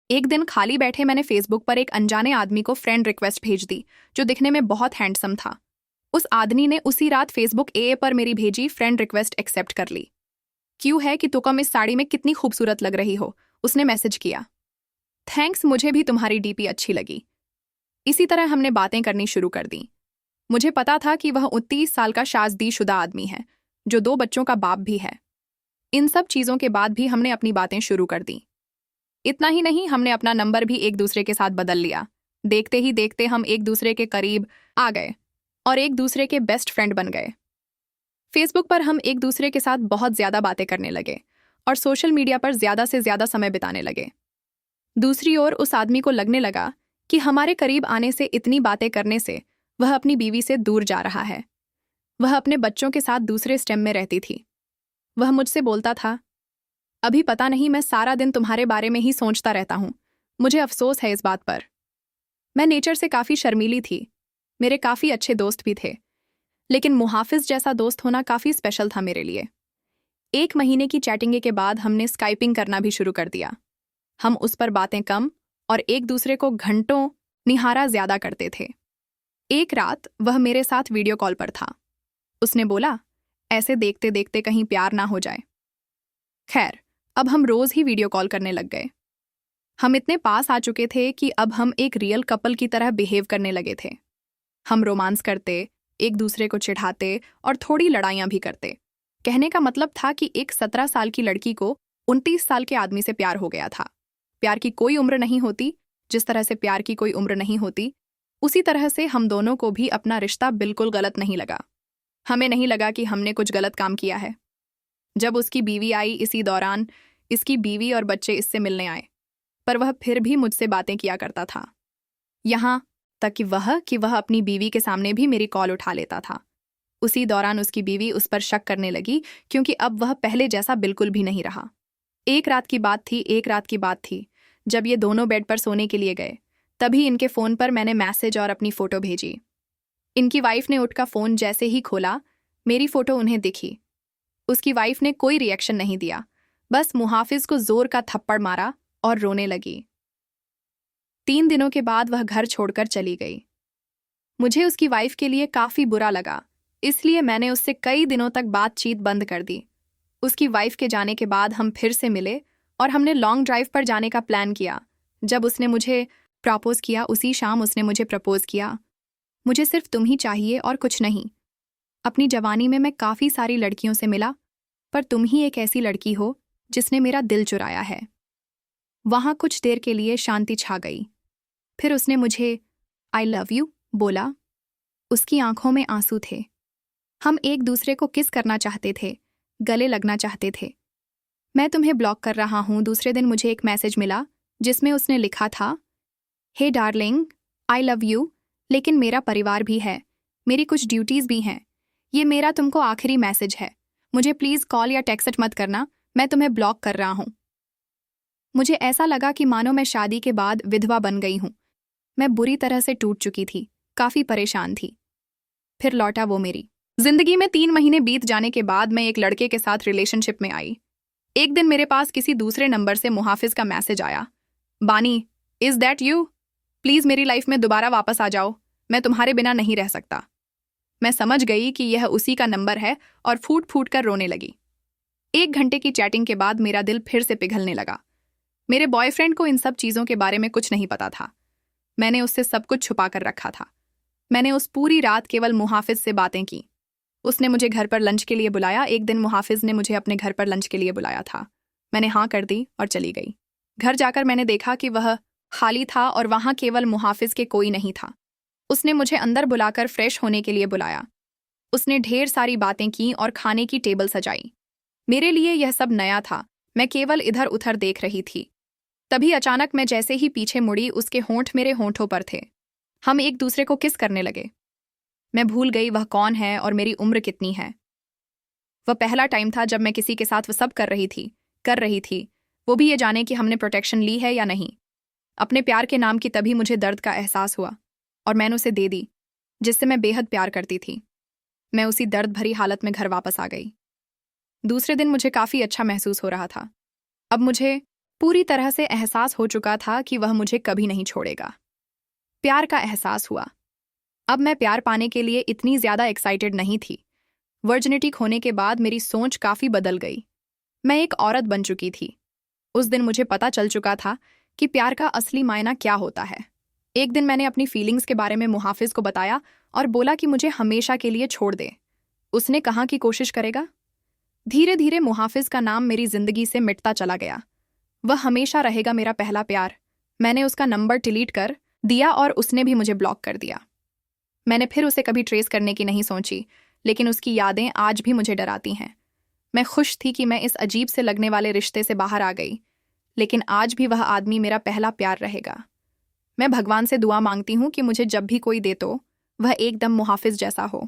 एक दिन खाली बैठे मैंने फेसबुक पर एक अनजाने आदमी को फ्रेंड रिक्वेस्ट भेज दी, जो दिखने में बहुत हैंडसम था। उस आदमी ने उसी रात फेसबुक ए पर मेरी भेजी फ्रेंड रिक्वेस्ट एक्सेप्ट कर ली। क्यों है कि तुम इस साड़ी में कितनी खूबसूरत लग रही हो, उसने मैसेज किया। थैंक्स, मुझे भी तुम्हारी डीपी अच्छी लगी। इसी तरह हमने बातें करनी शुरू कर दी। मुझे पता था कि वह 29 साल का शादीशुदा आदमी है, जो 2 बच्चों का बाप भी है। इन सब चीज़ों के बाद भी हमने अपनी बातें शुरू कर दी। इतना ही नहीं, हमने अपना नंबर भी एक दूसरे के साथ बदल लिया। देखते ही देखते हम एक दूसरे के करीब आ गए और एक दूसरे के बेस्ट फ्रेंड बन गए। फेसबुक पर हम एक दूसरे के साथ बहुत ज़्यादा बातें करने लगे और सोशल मीडिया पर ज़्यादा से ज़्यादा समय बिताने लगे। दूसरी ओर उस आदमी को लगने लगा कि हमारे करीब आने से, इतनी बातें करने से वह अपनी बीवी से दूर जा रहा है। वह अपने बच्चों के साथ दूसरे स्टेम में रहती थी। वह मुझसे बोलता था, अभी पता नहीं, मैं सारा दिन तुम्हारे बारे में ही सोचता रहता हूँ। मुझे अफसोस है इस बात पर। मैं नेचर से काफ़ी शर्मीली थी। मेरे काफ़ी अच्छे दोस्त भी थे, लेकिन मुहाफिज जैसा दोस्त होना काफ़ी स्पेशल था मेरे लिए। 1 महीने की चैटिंग के बाद हमने स्काइपिंग करना भी शुरू कर दिया। हम उस पर बातें कम और एक दूसरे को घंटों निहारा ज़्यादा करते थे। एक रात वह मेरे साथ वीडियो कॉल पर था। उसने बोला, ऐसे देखते देखते कहीं प्यार ना हो जाए। खैर, अब हम रोज़ ही वीडियो कॉल करने लग गए। हम इतने पास आ चुके थे कि अब हम एक रियल कपल की तरह बिहेव करने लगे थे। हम रोमांस करते, एक दूसरे को चिढ़ाते और थोड़ी लड़ाइयाँ भी करते। कहने का मतलब था कि एक 17 साल की लड़की को 29 साल के आदमी से प्यार हो गया था। प्यार की कोई उम्र नहीं होती। जिस तरह से प्यार की कोई उम्र नहीं होती, उसी तरह से हम दोनों को भी अपना रिश्ता बिल्कुल गलत नहीं लगा। हमें नहीं लगा कि हमने कुछ गलत काम किया है। जब उसकी बीवी आई, इसी दौरान इसकी बीवी और बच्चे इससे मिलने आए, पर वह फिर भी मुझसे बातें किया करता था। यहाँ तक कि वह अपनी बीवी के सामने भी मेरी कॉल उठा लेता था। उसी दौरान उसकी बीवी उस पर शक करने लगी, क्योंकि अब वह पहले जैसा बिल्कुल भी नहीं रहा। एक रात की बात थी जब ये दोनों बेड पर सोने के लिए गए। तभी इनके फ़ोन पर मैंने मैसेज और अपनी फ़ोटो भेजी। इनकी वाइफ ने उठकर फ़ोन जैसे ही खोला, मेरी फ़ोटो उन्हें दिखी। उसकी वाइफ ने कोई रिएक्शन नहीं दिया, बस मुहाफिज को जोर का थप्पड़ मारा और रोने लगी। 3 दिनों के बाद वह घर छोड़कर चली गई। मुझे उसकी वाइफ के लिए काफ़ी बुरा लगा, इसलिए मैंने उससे कई दिनों तक बातचीत बंद कर दी। उसकी वाइफ के जाने के बाद हम फिर से मिले और हमने लॉन्ग ड्राइव पर जाने का प्लान किया। जब उसने मुझे प्रपोज किया, उसी शाम उसने मुझे प्रपोज किया। मुझे सिर्फ तुम ही चाहिए और कुछ नहीं। अपनी जवानी में मैं काफ़ी सारी लड़कियों से मिला, पर तुम ही एक ऐसी लड़की हो जिसने मेरा दिल चुराया है। वहाँ कुछ देर के लिए शांति छा गई। फिर उसने मुझे आई लव यू बोला। उसकी आंखों में आंसू थे। हम एक दूसरे को किस करना चाहते थे, गले लगना चाहते थे। मैं तुम्हें ब्लॉक कर रहा हूँ। दूसरे दिन मुझे एक मैसेज मिला जिसमें उसने लिखा था, हे डार्लिंग, आई लव यू, लेकिन मेरा परिवार भी है, मेरी कुछ ड्यूटीज़ भी हैं। ये मेरा तुमको आखिरी मैसेज है। मुझे प्लीज़ कॉल या टेक्स्ट मत करना, मैं तुम्हें ब्लॉक कर रहा हूँ। मुझे ऐसा लगा कि मानो मैं शादी के बाद विधवा बन गई हूँ। मैं बुरी तरह से टूट चुकी थी, काफ़ी परेशान थी। फिर लौटा वो मेरी जिंदगी में। 3 महीने बीत जाने के बाद मैं एक लड़के के साथ रिलेशनशिप में आई। एक दिन मेरे पास किसी दूसरे नंबर से मुहाफिज का मैसेज आया, बानी, इज़ दैट यू? प्लीज़ मेरी लाइफ में दोबारा वापस आ जाओ, मैं तुम्हारे बिना नहीं रह सकता। मैं समझ गई कि यह उसी का नंबर है और फूट फूट कर रोने लगी। 1 घंटे की चैटिंग के बाद मेरा दिल फिर से पिघलने लगा। मेरे बॉयफ्रेंड को इन सब चीज़ों के बारे में कुछ नहीं पता था। मैंने उससे सब कुछ छुपा कर रखा था। मैंने उस पूरी रात केवल मुहाफिज से बातें की। उसने मुझे घर पर लंच के लिए बुलाया। एक दिन मुहाफिज ने मुझे अपने घर पर लंच के लिए बुलाया था। मैंने हाँ कर दी और चली गई। घर जाकर मैंने देखा कि वह खाली था और वहाँ केवल मुहाफिज के कोई नहीं था। उसने मुझे अंदर बुलाकर फ्रेश होने के लिए बुलाया। उसने ढेर सारी बातें की और खाने की टेबल सजाई। मेरे लिए यह सब नया था। मैं केवल इधर उधर देख रही थी। तभी अचानक मैं जैसे ही पीछे मुड़ी, उसके होंठ मेरे होंठों पर थे। हम एक दूसरे को किस करने लगे। मैं भूल गई वह कौन है और मेरी उम्र कितनी है। वह पहला टाइम था जब मैं किसी के साथ वो सब कर रही थी, वो भी ये जाने कि हमने प्रोटेक्शन ली है या नहीं। अपने प्यार के नाम की तभी मुझे दर्द का एहसास हुआ और मैंने उसे दे दी, जिससे मैं बेहद प्यार करती थी। मैं उसी दर्द भरी हालत में घर वापस आ गई। दूसरे दिन मुझे काफ़ी अच्छा महसूस हो रहा था। अब मुझे पूरी तरह से एहसास हो चुका था कि वह मुझे कभी नहीं छोड़ेगा। प्यार का एहसास हुआ। अब मैं प्यार पाने के लिए इतनी ज्यादा एक्साइटेड नहीं थी। वर्जिनिटी खोने के बाद मेरी सोच काफी बदल गई। मैं एक औरत बन चुकी थी। उस दिन मुझे पता चल चुका था कि प्यार का असली मायना क्या होता है। एक दिन मैंने अपनी फीलिंग्स के बारे में मुहाफिज को बताया और बोला कि मुझे हमेशा के लिए छोड़ दे। उसने कहा कि कोशिश करेगा। धीरे धीरे मुहाफिज का नाम मेरी जिंदगी से मिटता चला गया। वह हमेशा रहेगा मेरा पहला प्यार। मैंने उसका नंबर डिलीट कर दिया और उसने भी मुझे ब्लॉक कर दिया। मैंने फिर उसे कभी ट्रेस करने की नहीं सोची, लेकिन उसकी यादें आज भी मुझे डराती हैं। मैं खुश थी कि मैं इस अजीब से लगने वाले रिश्ते से बाहर आ गई, लेकिन आज भी वह आदमी मेरा पहला प्यार रहेगा। मैं भगवान से दुआ मांगती हूँ कि मुझे जब भी कोई दे तो वह एकदम मुहाफिज जैसा हो।